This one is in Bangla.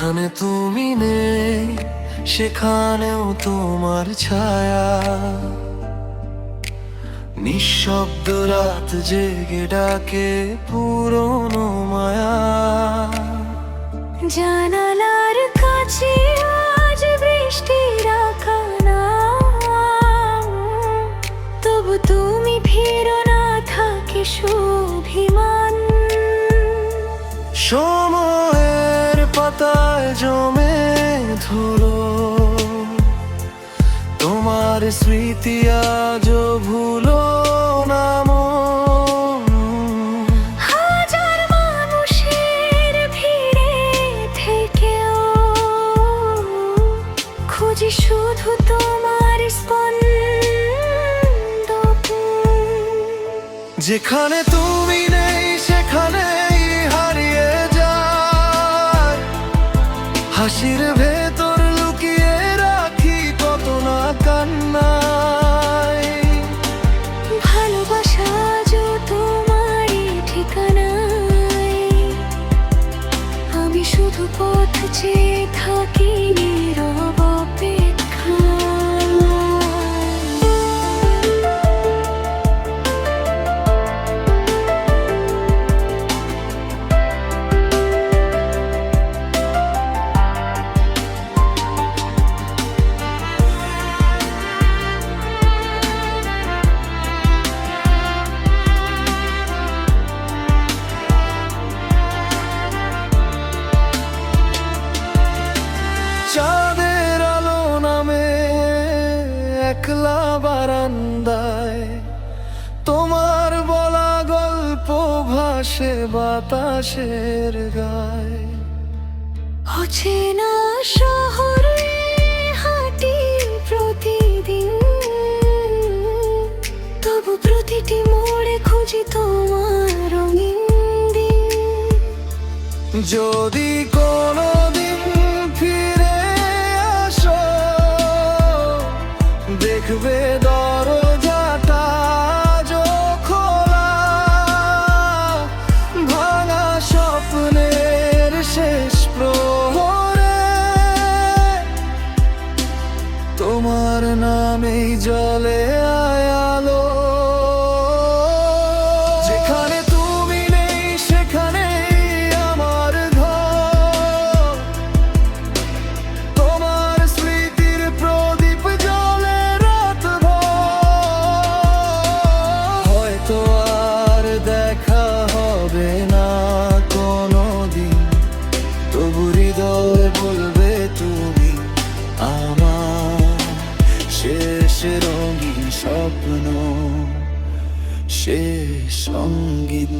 যেখানে তুমি নেই সেখানেও তোমার ছায়া, নিঃশব্দ রাত জেগে ডাকে পুরনো মায়া। জানালার কাছে আজ বৃষ্টির আকানা, তবু তুমি ফিরো না, থাকে শুভিমান। সময়ের পাতায় জমে ধুলো, তোমার স্মৃতি আজও ভুলো না মন। হাজার মানুষের ভিড়ে থেকেও খুঁজি শুধু তোমার স্পন্দন। যেখানে তুমি নেই সেখানেই হারিয়ে যায়, হাসির ভেতর লুকিয়ে রাখি কত না কান্নায়। ভালোবাসা আজও তোমারই ঠিকানায়, আমি শুধু পথ চেয়ে থাকি নীরব অপেক্ষায়। চাঁদের আলো নামে একলা বারান্দায়, তোমার বলা গল্প ভাসে বাতাসের গায়। অচেনা শহরে হাঁটি প্রতিদিন, তবু প্রতিটি মোড়ে খুঁজি তোমার রঙিন দিন। যদি কোনোদিন ফিরে আসো, দেখবে দরজাটা আজও খোলা, ভাঙা স্বপ্নের শেষ প্রহরে তোমার নামেই জ্বলে আলো। যেখানে তুমি নেই সেখানেই আমার ঘর, তোমার স্মৃতির প্রদীপ জ্বলে রাতভর। হয়তো আর দেখা হবে না কোনোদিন, তবু হৃদয় বলবে তুমি আমার শেষ রঙিন স্বপ্ন, শেষ সঙ্গীত।